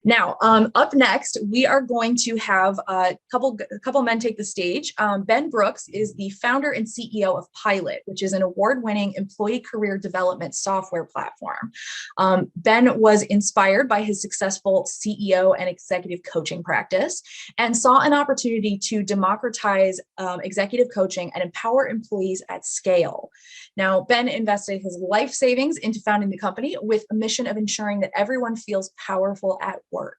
Now, up next, we are going to have a couple men take the stage. Ben Brooks is the founder and CEO of Pilot, which is an award-winning employee career development software platform. Ben was inspired by his successful CEO and executive coaching practice and saw an opportunity to democratize executive coaching and empower employees at scale. Now, Ben invested his life savings into founding the company with a mission of ensuring that everyone feels powerful at work.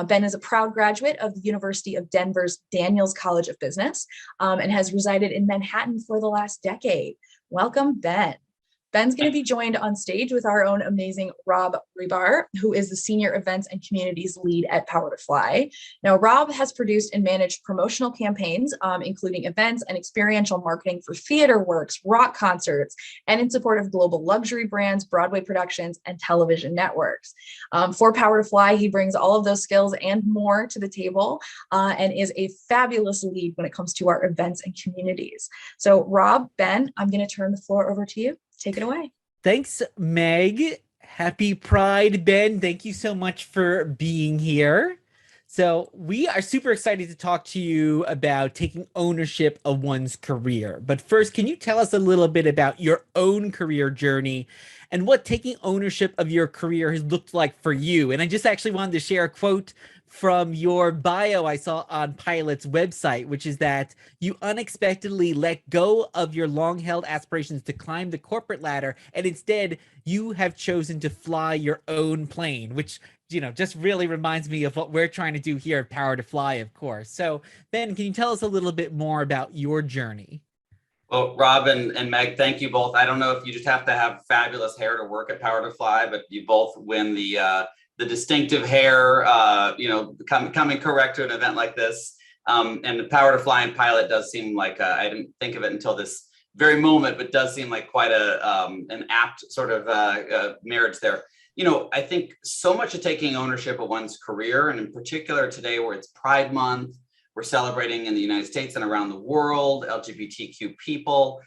Ben is a proud graduate of the University of Denver's Daniels College of Business and has resided in Manhattan for the last decade. Welcome, Ben. Ben's going to be joined on stage with our own amazing Rob Rebar, who is the Senior Events and Communities Lead at Power to Fly. Now, Rob has produced and managed promotional campaigns, including events and experiential marketing for theater works, rock concerts, and in support of global luxury brands, Broadway productions, and television networks. For Power to Fly, he brings all of those skills and more to the table and is a fabulous lead when it comes to our events and communities. So, Rob, Ben, I'm going to turn the floor over to you. Take it away. Thanks, Meg. Happy Pride, Ben. Thank you so much for being here. So we are super excited to talk to you about taking ownership of one's career. But first, can you tell us a little bit about your own career journey and what taking ownership of your career has looked like for you? And I just actually wanted to share a quote from your bio I saw on Pilot's website, which is that you unexpectedly let go of your long-held aspirations to climb the corporate ladder, and instead you have chosen to fly your own plane, which, you know, just really reminds me of what we're trying to do here at Power to Fly, of course. So, Ben, can you tell us a little bit more about your journey? Well, Rob and Meg, thank you both. I don't know if you just have to have fabulous hair to work at Power to Fly, but you both win the distinctive hair, coming correct to an event like this. And the Power to Fly and Pilot does seem like, I didn't think of it until this very moment, but does seem like quite an apt sort of marriage there. You know, I think so much of taking ownership of one's career, and in particular today where it's Pride Month, we're celebrating in the United States and around the world, LGBTQ people.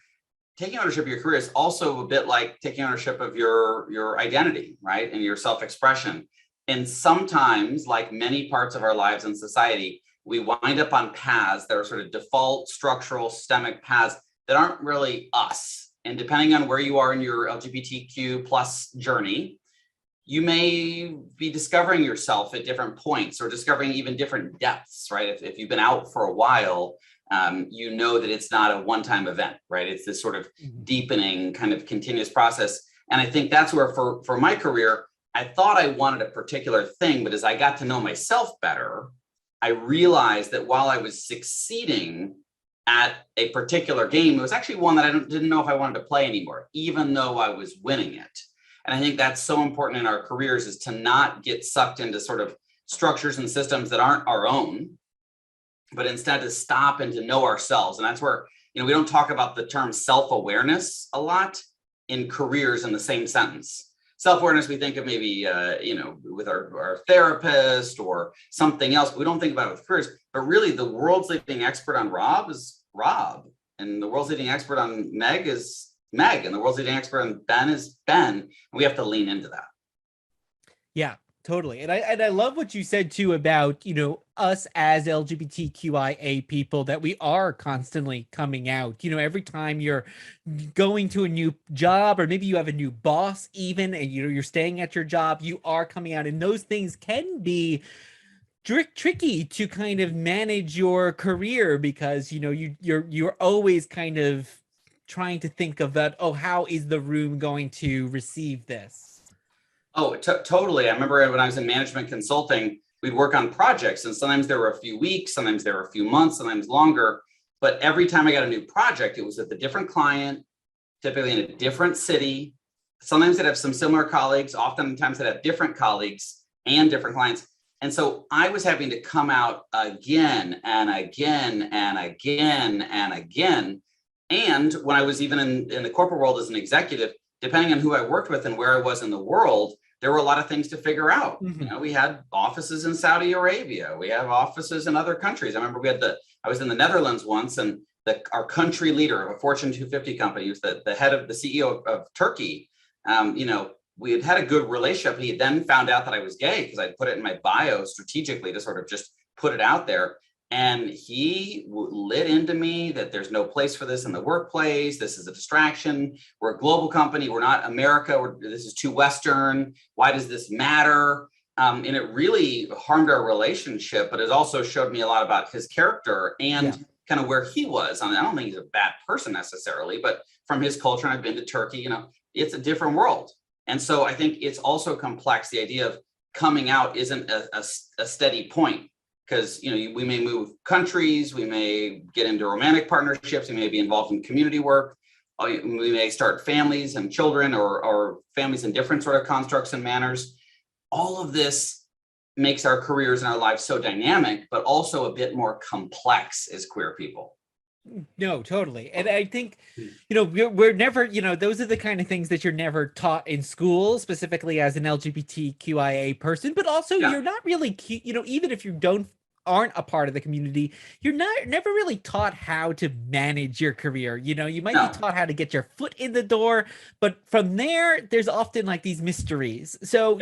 Taking ownership of your career is also a bit like taking ownership of your identity, right? And your self-expression. And sometimes, like many parts of our lives in society, we wind up on paths that are sort of default structural systemic paths that aren't really us. And depending on where you are in your LGBTQ plus journey, you may be discovering yourself at different points or discovering even different depths, right? If you've been out for a while, you know that it's not a one-time event, right? It's this sort of deepening kind of continuous process. And I think that's where for my career, I thought I wanted a particular thing, but as I got to know myself better, I realized that while I was succeeding at a particular game, it was actually one that I didn't know if I wanted to play anymore, even though I was winning it. And I think that's so important in our careers, is to not get sucked into sort of structures and systems that aren't our own, but instead to stop and to know ourselves. And that's where, you know, we don't talk about the term self-awareness a lot in careers in the same sentence. Self-awareness, we think of maybe, with our therapist or something else. But we don't think about it with careers. But really, the world's leading expert on Rob is Rob. And the world's leading expert on Meg is Meg. And the world's leading expert on Ben is Ben. And we have to lean into that. Yeah, totally. And I love what you said, too, about, you know, us as LGBTQIA people, that we are constantly coming out. You know, every time you're going to a new job, or maybe you have a new boss even, and you're staying at your job, you are coming out. And those things can be tricky to kind of manage your career, because, you know, you're always kind of trying to think of that, oh, how is the room going to receive this? Oh, totally. I remember when I was in management consulting, we'd work on projects, and sometimes there were a few weeks, sometimes there were a few months, sometimes longer. But every time I got a new project, it was with a different client, typically in a different city. Sometimes I'd have some similar colleagues, oftentimes I'd have different colleagues and different clients. And so I was having to come out again and again and again and again. And when I was even in the corporate world as an executive, depending on who I worked with and where I was in the world, there were a lot of things to figure out. Mm-hmm. You know, we had offices in Saudi Arabia. We have offices in other countries. I remember I was in the Netherlands once, and our country leader of a Fortune 250 company, was the head of the CEO of Turkey, we had had a good relationship. He then found out that I was gay because I put it in my bio strategically to sort of just put it out there. And he lit into me that there's no place for this in the workplace. This is a distraction. We're a global company. We're not America. This is too Western. Why does this matter? And it really harmed our relationship, but it also showed me a lot about his character and kind of where he was. I mean, I don't think he's a bad person necessarily, but from his culture, and I've been to Turkey, it's a different world. And so I think it's also complex. The idea of coming out isn't a steady point. Because we may move countries, we may get into romantic partnerships, we may be involved in community work, we may start families and children or families in different sort of constructs and manners. All of this makes our careers and our lives so dynamic, but also a bit more complex as queer people. No, totally. And I think, we're never, those are the kind of things that you're never taught in school, specifically as an LGBTQIA person, but also you're not really, even if you aren't a part of the community, you're never really taught how to manage your career. You might be taught how to get your foot in the door, but from there's often like these mysteries. So,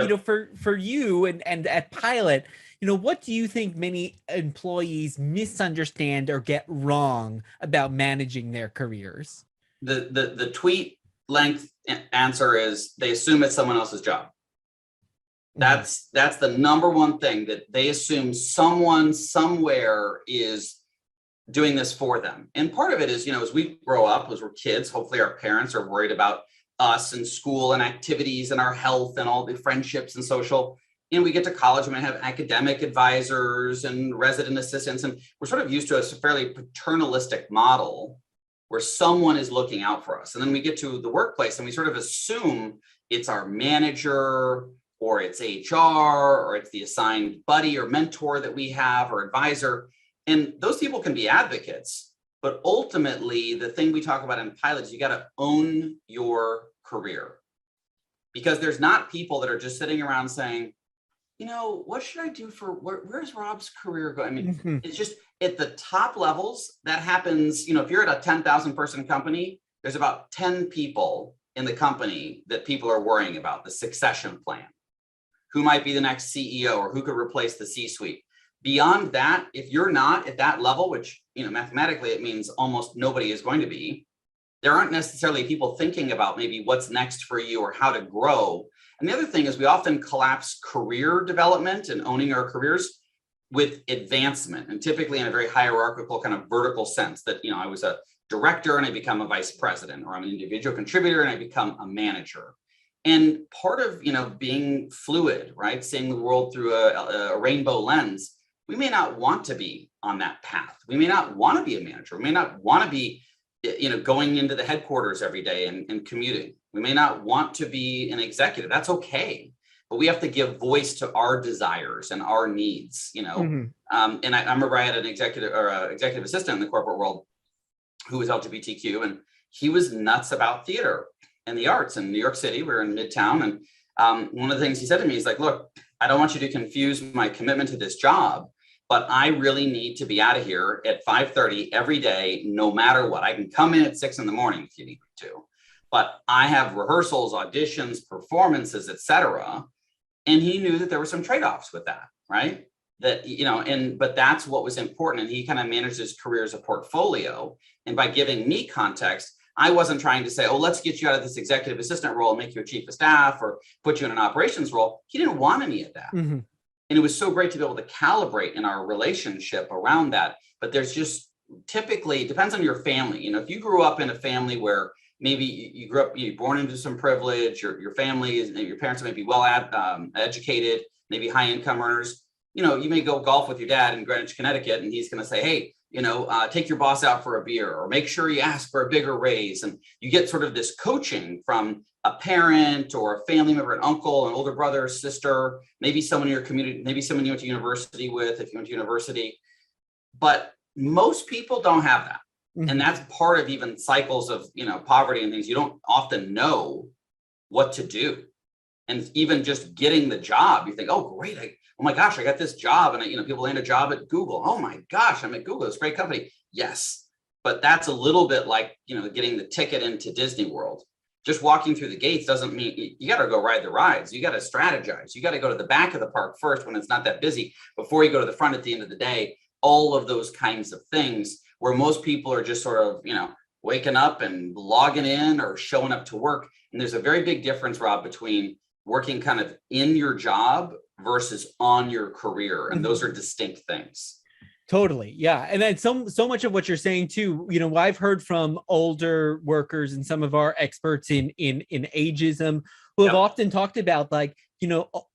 for you and at Pilot, what do you think many employees misunderstand or get wrong about managing their careers? The tweet length answer is they assume it's someone else's job. That's the number one thing, that they assume someone somewhere is doing this for them. And part of it is, as we grow up, as we're kids, hopefully our parents are worried about us and school and activities and our health and all the friendships and social. We get to college and we have academic advisors and resident assistants, and we're sort of used to a fairly paternalistic model where someone is looking out for us. And then we get to the workplace and we sort of assume it's our manager, or it's HR, or it's the assigned buddy or mentor that we have, or advisor. And those people can be advocates, but ultimately the thing we talk about in Pilot is you got to own your career, because there's not people that are just sitting around saying, what should I do where's Rob's career going? I mean, it's just at the top levels that happens. If you're at a 10,000 person company, there's about 10 people in the company that people are worrying about the succession plan. Who might be the next CEO, or who could replace the C-suite? Beyond that, if you're not at that level, which, mathematically it means almost nobody is going to be, there aren't necessarily people thinking about maybe what's next for you or how to grow. And the other thing is we often collapse career development and owning our careers with advancement, and typically in a very hierarchical kind of vertical sense that, I was a director and I become a vice president, or I'm an individual contributor and I become a manager. And part of, being fluid, right, seeing the world through a rainbow lens, we may not want to be on that path. We may not want to be a manager. We may not want to be, going into the headquarters every day and commuting. We may not want to be an executive. That's okay. But we have to give voice to our desires and our needs, And I remember I had an executive assistant in the corporate world who was LGBTQ, and he was nuts about theater and the arts in New York City. We were in Midtown. And one of the things he said to me is like, look, I don't want you to confuse my commitment to this job, but I really need to be out of here at 5:30 every day, no matter what. I can come in at 6 a.m. if you need me to, but I have rehearsals, auditions, performances, etc. And he knew that there were some trade-offs with that, right? That, but that's what was important. And he kind of managed his career as a portfolio. And by giving me context, I wasn't trying to say, oh, let's get you out of this executive assistant role and make you a chief of staff or put you in an operations role. He didn't want any of that. And it was so great to be able to calibrate in our relationship around that. But there's just typically, it depends on your family. If you grew up in a family where maybe you grew up, you're born into some privilege, your family is, your parents may be well educated, maybe high income earners, you may go golf with your dad in Greenwich, Connecticut, and he's going to say, hey, take your boss out for a beer, or make sure you ask for a bigger raise. And you get sort of this coaching from a parent or a family member, an uncle, an older brother or sister, maybe someone in your community, maybe someone you went to university with, if you went to university. But most people don't have that. And that's part of even cycles of, poverty and things. You don't often know what to do. And even just getting the job, you think, oh, great. Oh my gosh, I got this job. And people land a job at Google. Oh my gosh, I'm at Google. It's a great company. Yes. But that's a little bit like, getting the ticket into Disney World. just walking through the gates doesn't mean you got to go ride the rides. You got to strategize. You got to go to the back of the park first when it's not that busy before you go to the front at the end of the day. All of those kinds of things where most people are just sort of, waking up and logging in or showing up to work. And there's a very big difference, Rob, between working kind of in your job versus on your career. And those are distinct things. Totally. Yeah. And then so much of what you're saying too, I've heard from older workers and some of our experts in ageism who have often talked about like,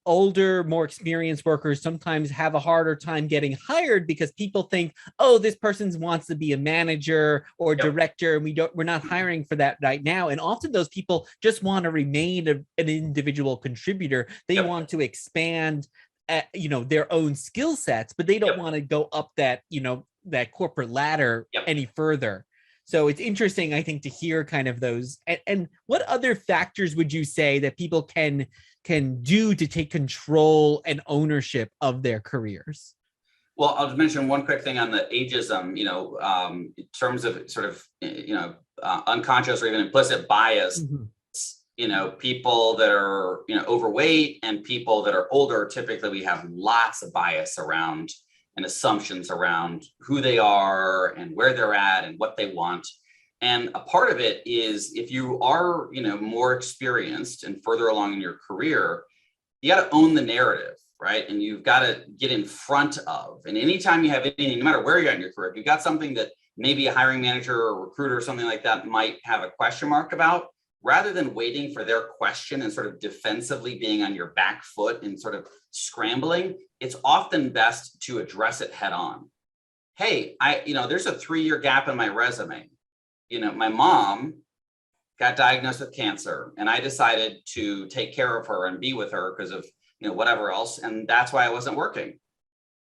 older, more experienced workers sometimes have a harder time getting hired because people think, oh, this person wants to be a manager or director, and we're not hiring for that right now. And often those people just want to remain an individual contributor. They want to expand their own skill sets, but they don't want to go up that, that corporate ladder any further. So it's interesting, I think, to hear kind of those. And what other factors would you say that people can do to take control and ownership of their careers? Well, I'll just mention one quick thing on the ageism, in terms of sort of, unconscious or even implicit bias. People that are, overweight and people that are older, typically we have lots of bias around and assumptions around who they are and where they're at and what they want. And a part of it is if you are, more experienced and further along in your career, you got to own the narrative, right? And you've got to get in front of, and anytime you have anything, no matter where you're at in your career, if you've got something that maybe a hiring manager or recruiter or something like that might have a question mark about, rather than waiting for their question and sort of defensively being on your back foot and sort of scrambling, it's often best to address it head on. Hey, there's a 3-year gap in my resume. My mom got diagnosed with cancer and I decided to take care of her and be with her because of, whatever else. And that's why I wasn't working.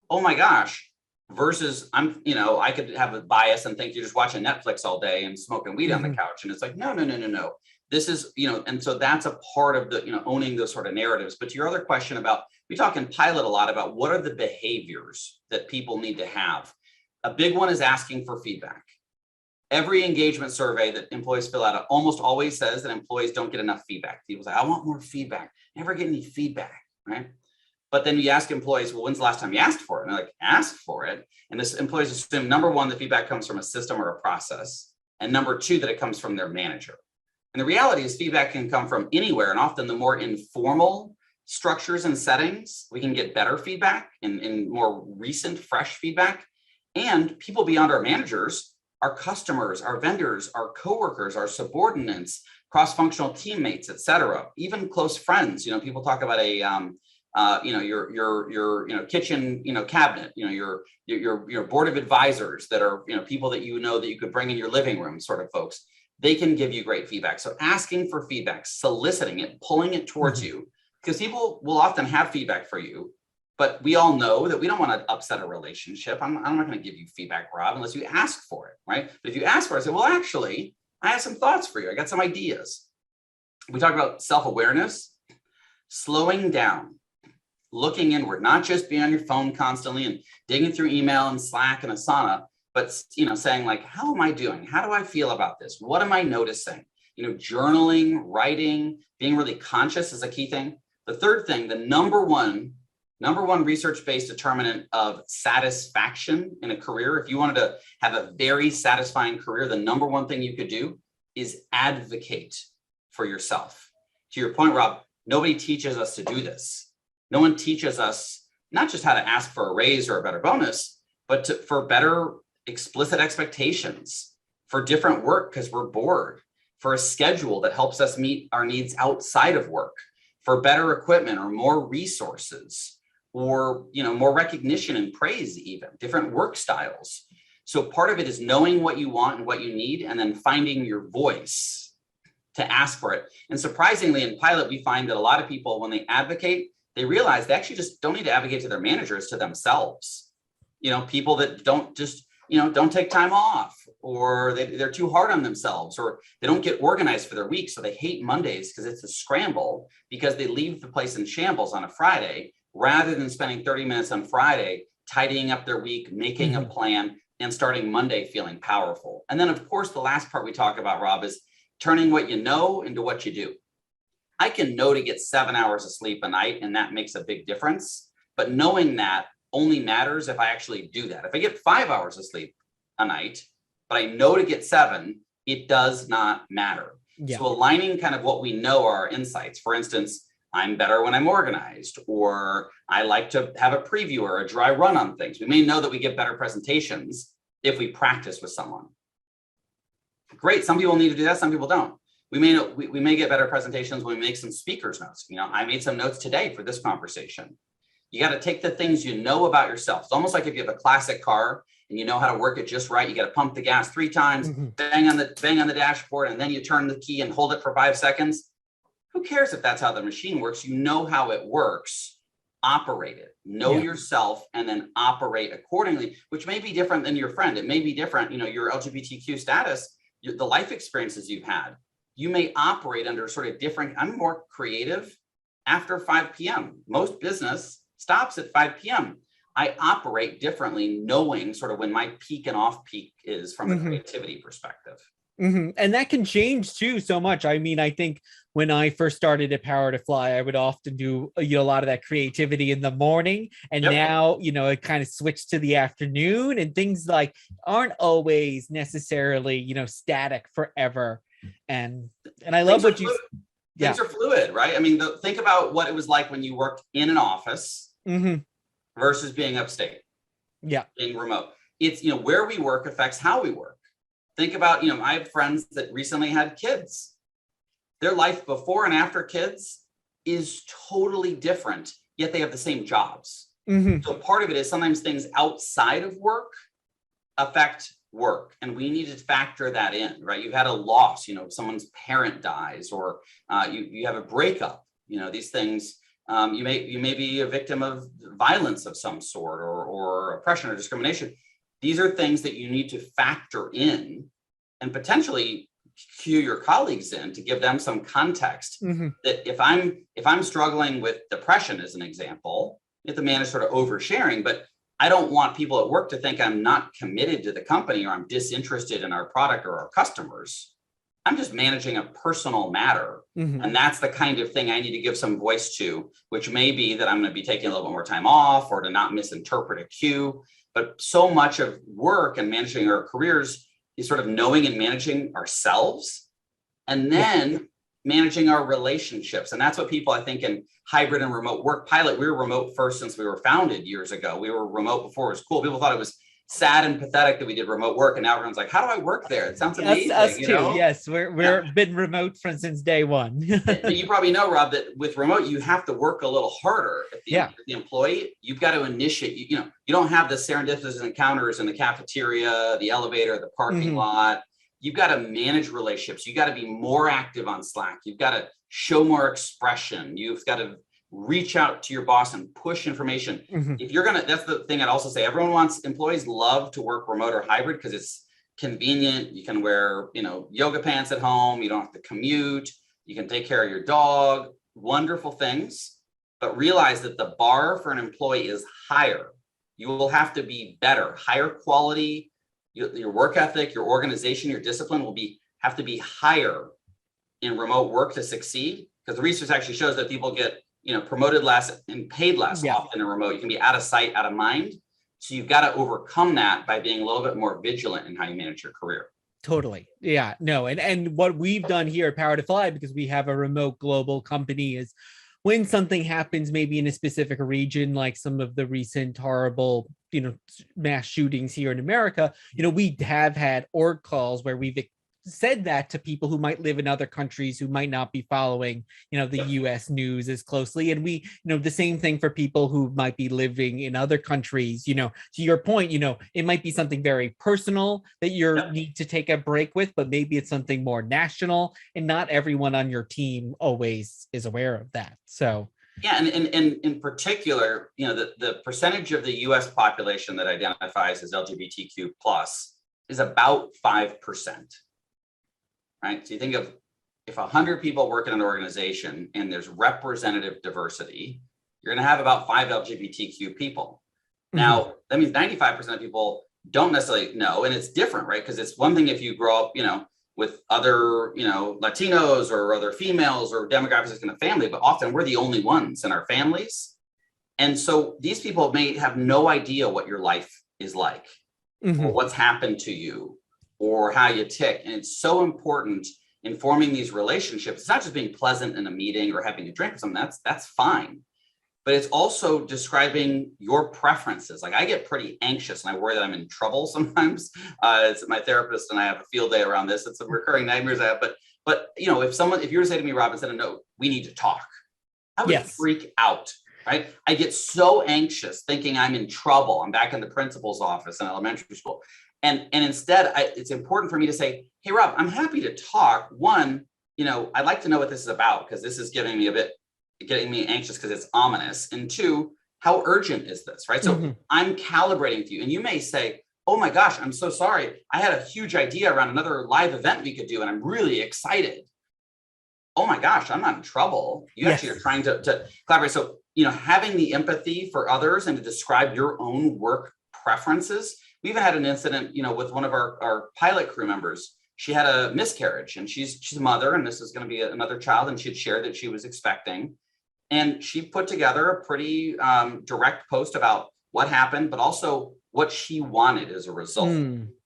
Oh my gosh. Versus I could have a bias and think you're just watching Netflix all day and smoking weed on the couch. And it's like, no. This is, and so that's a part of the, owning those sort of narratives. But to your other question about, we talk in Pilot a lot about what are the behaviors that people need to have. A big one is asking for feedback. Every engagement survey that employees fill out almost always says that employees don't get enough feedback. People say, I want more feedback. Never get any feedback, right? But then you ask employees, well, when's the last time you asked for it? And they're like, ask for it. And this employees assume, number one, the feedback comes from a system or a process. And number two, that it comes from their manager. And the reality is feedback can come from anywhere. And often the more informal structures and settings, we can get better feedback and more recent, fresh feedback. And people beyond our managers, our customers, our vendors, our coworkers, our subordinates, cross-functional teammates, et cetera, even close friends. People talk about your kitchen, cabinet, your board of advisors that are, people that that you could bring in your living room sort of folks. They can give you great feedback. So asking for feedback, soliciting it, pulling it towards you, because people will often have feedback for you, but we all know that we don't want to upset a relationship. I'm not going to give you feedback, Rob, unless you ask for it, right? But if you ask for it, I say, well, actually, I have some thoughts for you. I got some ideas. We talk about self-awareness, slowing down, looking inward, not just being on your phone constantly and digging through email and Slack and Asana, but saying like, how am I doing? How do I feel about this? What am I noticing? Journaling, writing, being really conscious is a key thing. The third thing, the number one research-based determinant of satisfaction in a career, if you wanted to have a very satisfying career, the number one thing you could do is advocate for yourself. To your point, Rob, nobody teaches us to do this. No one teaches us not just how to ask for a raise or a better bonus, but for better explicit expectations, for different work because we're bored, for a schedule that helps us meet our needs outside of work, for better equipment or more resources, or more recognition and praise, even different work styles. So part of it is knowing what you want and what you need, and then finding your voice to ask for it. And surprisingly, in Pilot, we find that a lot of people, when they advocate, they realize they actually just don't need to advocate to their managers, to themselves. People that don't take time off, or they're too hard on themselves, or they don't get organized for their week. So they hate Mondays because it's a scramble, because they leave the place in shambles on a Friday, rather than spending 30 minutes on Friday, tidying up their week, making a plan, and starting Monday feeling powerful. And then of course, the last part we talk about, Rob, is turning what you know into what you do. I can know to get 7 hours of sleep a night, and that makes a big difference. But knowing that only matters if I actually do that. If I get 5 hours of sleep a night, but I know to get 7, it does not matter. Yeah. So aligning kind of what we know are our insights. For instance, I'm better when I'm organized, or I like to have a preview or a dry run on things. We may know that we get better presentations if we practice with someone. Great. Some people need to do that. Some people don't. We may get better presentations when we make some speaker's notes. You know, I made some notes today for this conversation. You got to take the things you know about yourself. It's almost like if you have a classic car and you know how to work it just right, you got to pump the gas 3 times, bang on the dashboard, and then you turn the key and hold it for 5 seconds. Who cares if that's how the machine works? You know how it works. Operate it. Know yourself and then operate accordingly, which may be different than your friend. It may be different, you know, your LGBTQ status, the life experiences you've had. You may operate under sort of different. I'm more creative after 5 p.m. Most business stops at 5 p.m. I operate differently, knowing sort of when my peak and off peak is from a creativity perspective. And that can change too so much. I mean, I think when I first started at Power to Fly, I would often do a lot of that creativity in the morning, and now it kind of switched to the afternoon, and things like aren't always necessarily static forever. And I love what you. Things are fluid, right? I mean, think about what it was like when you worked in an office versus being upstate. Yeah, being remote. It's where we work affects how we work. Think about, I have friends that recently had kids. Their life before and after kids is totally different, yet they have the same jobs. So part of it is sometimes things outside of work affect work, and we need to factor that in, right? You've had a loss, someone's parent dies, or you have a breakup, these things. You may be a victim of violence of some sort, or oppression or discrimination. These are things that you need to factor in and potentially cue your colleagues in to give them some context. That if I'm struggling with depression, as an example, you have to manage sort of oversharing, but I don't want people at work to think I'm not committed to the company or I'm disinterested in our product or our customers. I'm just managing a personal matter. And that's the kind of thing I need to give some voice to, which may be that I'm going to be taking a little bit more time off, or to not misinterpret a cue. But so much of work and managing our careers is sort of knowing and managing ourselves, and then managing our relationships. And that's what people, I think, in hybrid and remote work pilot, we were remote first since we were founded years ago. We were remote before it was cool. People thought it was sad and pathetic that we did remote work, and now everyone's like, how do I work there? It sounds amazing. Us too. Yes, we're been remote since day one. You probably know, Rob, that with remote you have to work a little harder. If the employee, you've got to initiate. You don't have the serendipitous encounters in the cafeteria, the elevator, the parking lot. You've got to manage relationships. You got to be more active on Slack. You've got to show more expression. You've got to reach out to your boss and push information. If you're that's the thing I'd also say. Employees love to work remote or hybrid because it's convenient. You can wear, yoga pants at home. You don't have to commute. You can take care of your dog. Wonderful things. But realize that the bar for an employee is higher. You will have to be better, higher quality. Your work ethic, your organization, your discipline will have to be higher in remote work to succeed. Because the research actually shows that people get promoted less and paid less often in remote. You can be out of sight, out of mind. So you've got to overcome that by being a little bit more vigilant in how you manage your career. Totally. Yeah, no. And what we've done here at Power to Fly, because we have a remote global company, is when something happens, maybe in a specific region, like some of the recent horrible, mass shootings here in America, we have had org calls where we've said that to people who might live in other countries who might not be following, the US news as closely. And we, the same thing for people who might be living in other countries, to your point, it might be something very personal that you need to take a break with, but maybe it's something more national, and not everyone on your team always is aware of that. So yeah, and in particular, the percentage of the US population that identifies as LGBTQ plus is about 5%. Right? So you think of, if 100 people work in an organization and there's representative diversity, you're going to have about 5 LGBTQ people. Now, that means 95% of people don't necessarily know, and it's different, right? Because it's one thing if you grow up, with other, Latinos or other females or demographics in the family, but often we're the only ones in our families. And so these people may have no idea what your life is like, or what's happened to you, or how you tick. And it's so important in forming these relationships. It's not just being pleasant in a meeting or having a drink with someone, that's fine. But it's also describing your preferences. Like, I get pretty anxious and I worry that I'm in trouble sometimes. It's my therapist and I have a field day around this. It's a recurring nightmares I have. But if you were to say to me, Rob, instead of no, we need to talk, I would freak out, right? I get so anxious thinking I'm in trouble. I'm back in the principal's office in elementary school. And instead, it's important for me to say, hey, Rob, I'm happy to talk. One, I'd like to know what this is about, because this is getting me anxious because it's ominous. And two, how urgent is this, right? So I'm calibrating with you. And you may say, oh my gosh, I'm so sorry. I had a huge idea around another live event we could do, and I'm really excited. Oh my gosh, I'm not in trouble. You actually are trying to collaborate. So, having the empathy for others and to describe your own work preferences. We even had an incident, with one of our pilot crew members. She had a miscarriage, and she's a mother, and this is going to be another child, and she had shared that she was expecting. And she put together a pretty direct post about what happened, but also what she wanted as a result.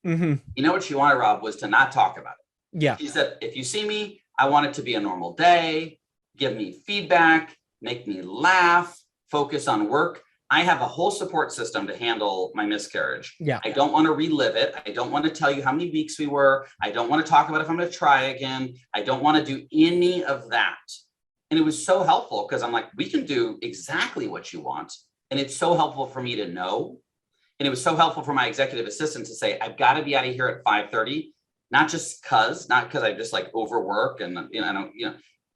What she wanted, Rob, was to not talk about it. Yeah. She said, if you see me, I want it to be a normal day, give me feedback, make me laugh, focus on work. I have a whole support system to handle my miscarriage. Yeah. I don't want to relive it. I don't want to tell you how many weeks we were. I don't want to talk about if I'm going to try again. I don't want to do any of that. And it was so helpful, because I'm like, we can do exactly what you want. And it's so helpful for me to know. And it was so helpful for my executive assistant to say, I've got to be out of here at 5:30, not because I just like overwork and,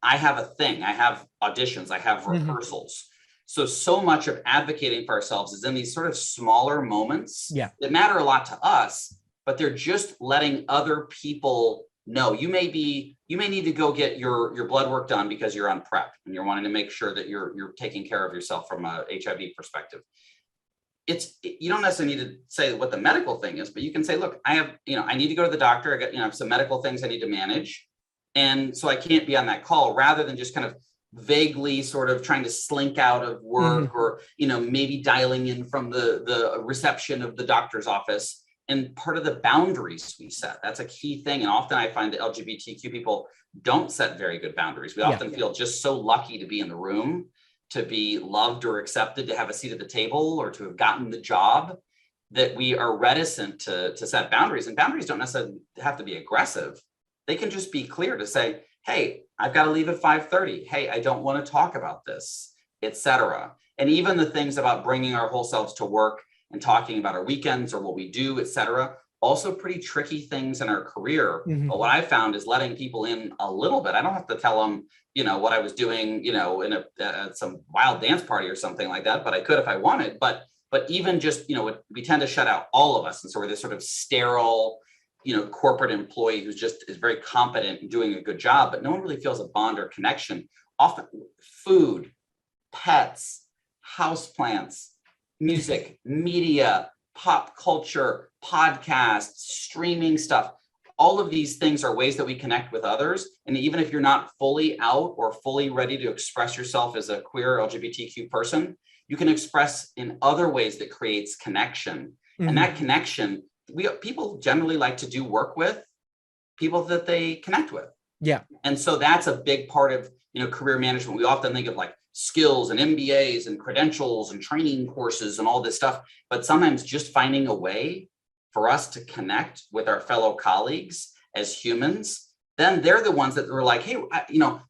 I have a thing. I have auditions. I have rehearsals. So much of advocating for ourselves is in these sort of smaller moments that matter a lot to us, but they're just letting other people know. You may need to go get your blood work done because you're on PrEP and you're wanting to make sure that you're taking care of yourself from a HIV perspective. You don't necessarily need to say what the medical thing is, but you can say, look, I need to go to the doctor. I got, some medical things I need to manage. And so I can't be on that call, rather than just kind of vaguely sort of trying to slink out of work or, maybe dialing in from the reception of the doctor's office. And part of the boundaries we set, that's a key thing. And often I find that LGBTQ people don't set very good boundaries. We often feel just so lucky to be in the room, to be loved or accepted, to have a seat at the table, or to have gotten the job, that we are reticent to set boundaries. And boundaries don't necessarily have to be aggressive. They can just be clear to say, hey, I've got to leave at 5:30. Hey, I don't want to talk about this, etc. And even the things about bringing our whole selves to work and talking about our weekends or what we do, etc. Also pretty tricky things in our career. But what I found is letting people in a little bit. I don't have to tell them, what I was doing, in some wild dance party or something like that, but I could if I wanted. But even just, we tend to shut out all of us. And so we're this sort of sterile, corporate employee who's just is very competent in doing a good job, but no one really feels a bond or connection. Often food, pets, houseplants, music, media, pop culture, podcasts, streaming stuff. All of these things are ways that we connect with others. And even if you're not fully out or fully ready to express yourself as a queer LGBTQ person, you can express in other ways that creates connection. And that connection, people generally like to do work with people that they connect with. Yeah. And so that's a big part of, career management. We often think of like skills and MBAs and credentials and training courses and all this stuff, but sometimes just finding a way for us to connect with our fellow colleagues as humans, then they're the ones that were like, hey,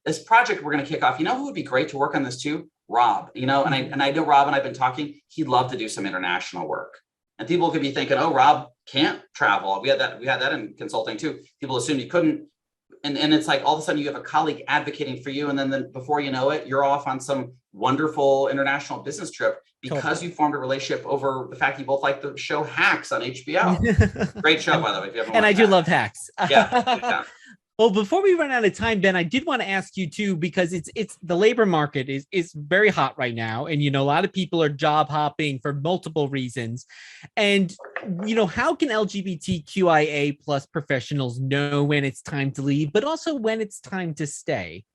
this project we're going to kick off, who would be great to work on this too? Rob, and I know Rob and I've been talking, he'd love to do some international work. And people could be thinking, oh, Rob can't travel. We had that in consulting too. People assumed you couldn't. And it's like all of a sudden you have a colleague advocating for you. And then before you know it, you're off on some wonderful international business trip because you formed a relationship over the fact you both like the show Hacks on HBO. Great show, by the way. If you haven't and I watched do Hacks. love Hacks. Yeah. Well, Well, before we run out of time, Ben, I did want to ask you too, because it's the labor market is very hot right now, and a lot of people are job hopping for multiple reasons. And how can LGBTQIA plus professionals know when it's time to leave, but also when it's time to stay?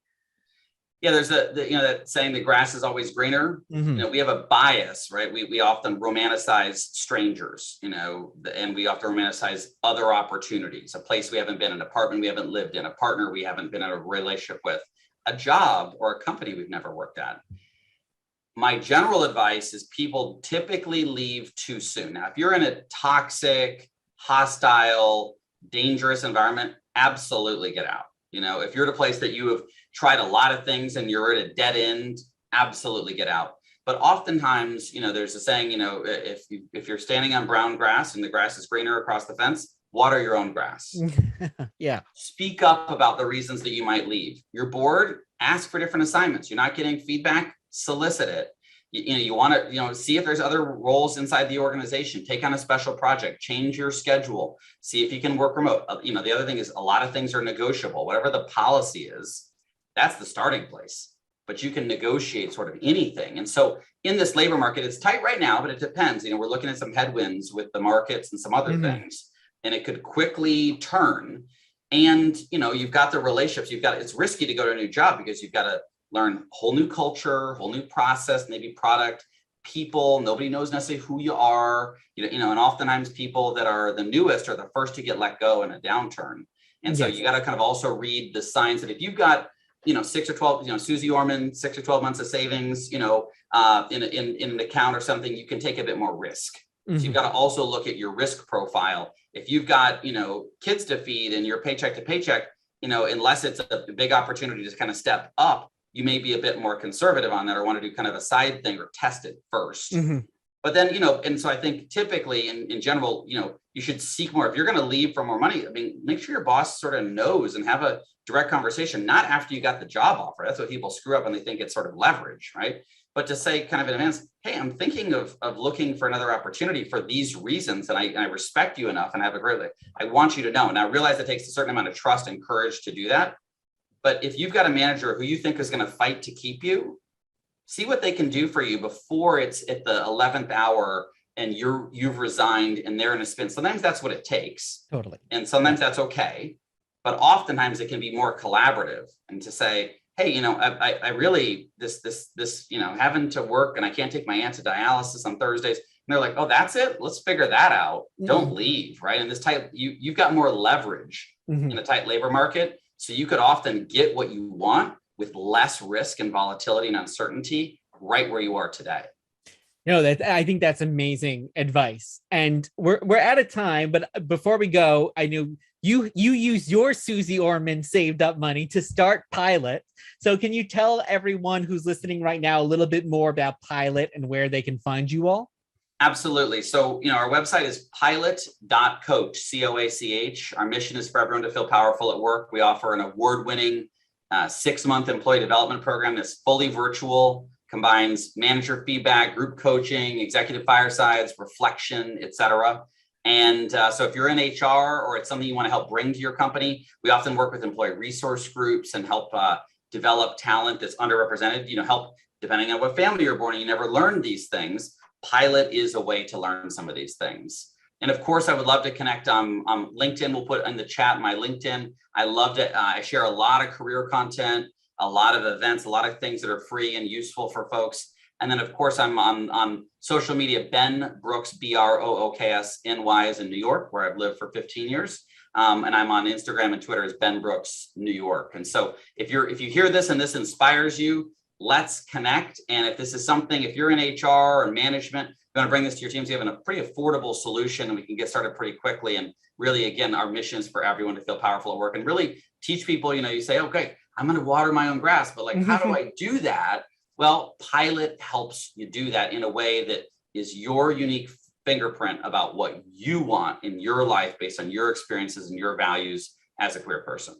Yeah, there's that saying, the grass is always greener. Mhm. We have a bias, right? We often romanticize strangers, and we often romanticize other opportunities, a place we haven't been, an apartment we haven't lived in, a partner we haven't been in a relationship with, a job or a company we've never worked at. My general advice is people typically leave too soon. Now, if you're in a toxic, hostile, dangerous environment, absolutely get out. If you're at a place that you have tried a lot of things and you're at a dead end, absolutely get out. But oftentimes, there's a saying, if you're standing on brown grass and the grass is greener across the fence, water your own grass. Yeah. Speak up about the reasons that you might leave. You're bored, ask for different assignments. You're not getting feedback, solicit it. You want to, see if there's other roles inside the organization. Take on a special project, change your schedule, see if you can work remote. The other thing is, a lot of things are negotiable. Whatever the policy is, that's the starting place, but you can negotiate sort of anything. And so in this labor market, it's tight right now, but it depends. We're looking at some headwinds with the markets and some other things, and it could quickly turn. And, you've got the relationships, it's risky to go to a new job because you've got to learn whole new culture, whole new process, maybe product, people. Nobody knows necessarily who you are, and oftentimes people that are the newest are the first to get let go in a downturn. And so you got to kind of also read the signs that if you've got, 6 or 12, Susie Orman, 6 or 12 months of savings, in an account or something, you can take a bit more risk. So you've got to also look at your risk profile. If you've got, kids to feed and you're paycheck to paycheck, unless it's a big opportunity to kind of step up, you may be a bit more conservative on that, or want to do kind of a side thing or test it first. But then, and so I think typically in general, you should seek more. If you're going to leave for more money, make sure your boss sort of knows and have a direct conversation, not after you got the job offer. That's what people screw up when they think it's sort of leverage, right? But to say kind of in advance, hey, I'm thinking of looking for another opportunity for these reasons. And I respect you enough and have a great, I want you to know. And I realize it takes a certain amount of trust and courage to do that. But if you've got a manager who you think is going to fight to keep you, see what they can do for you before it's at the 11th hour and you've resigned and they're in a spin. Sometimes that's what it takes. Totally. And sometimes that's okay. But oftentimes it can be more collaborative, and to say, hey, I really, this, having to work and I can't take my aunt to dialysis on Thursdays. And they're like, oh, that's it. Let's figure that out. Don't leave, right? And this type, you've got more leverage in a tight labor market. So you could often get what you want with less risk and volatility and uncertainty right where you are today. I think that's amazing advice. And we're out of time, but before we go, I know you used your Susie Orman saved up money to start Pilot. So can you tell everyone who's listening right now a little bit more about Pilot and where they can find you all? Absolutely. So, our website is pilot.coach, COACH. Our mission is for everyone to feel powerful at work. We offer an award-winning 6-month employee development program that's fully virtual, combines manager feedback, group coaching, executive firesides, reflection, et cetera. And so if you're in HR or it's something you want to help bring to your company, we often work with employee resource groups and help develop talent that's underrepresented, help, depending on what family you're born in, you never learned these things. Pilot is a way to learn some of these things. And of course, I would love to connect on LinkedIn. We'll put in the chat my LinkedIn. I love it. I share a lot of career content, a lot of events, a lot of things that are free and useful for folks. And then, of course, I'm on social media, Ben Brooks, Brooks, NY is in New York, where I've lived for 15 years. And I'm on Instagram and Twitter as Ben Brooks, New York. And so if you hear this and this inspires you, let's connect. And if this is something, if you're in HR or management, you want to bring this to your teams, you have a pretty affordable solution, and we can get started pretty quickly. And really, again, our mission is for everyone to feel powerful at work and really teach people, you say, okay, I'm going to water my own grass, but how do I do that? Well, Pilot helps you do that in a way that is your unique fingerprint about what you want in your life based on your experiences and your values as a career person.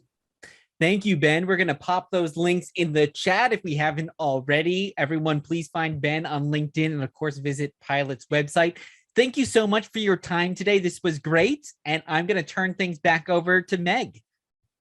Thank you, Ben. We're going to pop those links in the chat if we haven't already. Everyone, please find Ben on LinkedIn and, of course, visit Pilot's website. Thank you so much for your time today. This was great. And I'm going to turn things back over to Meg.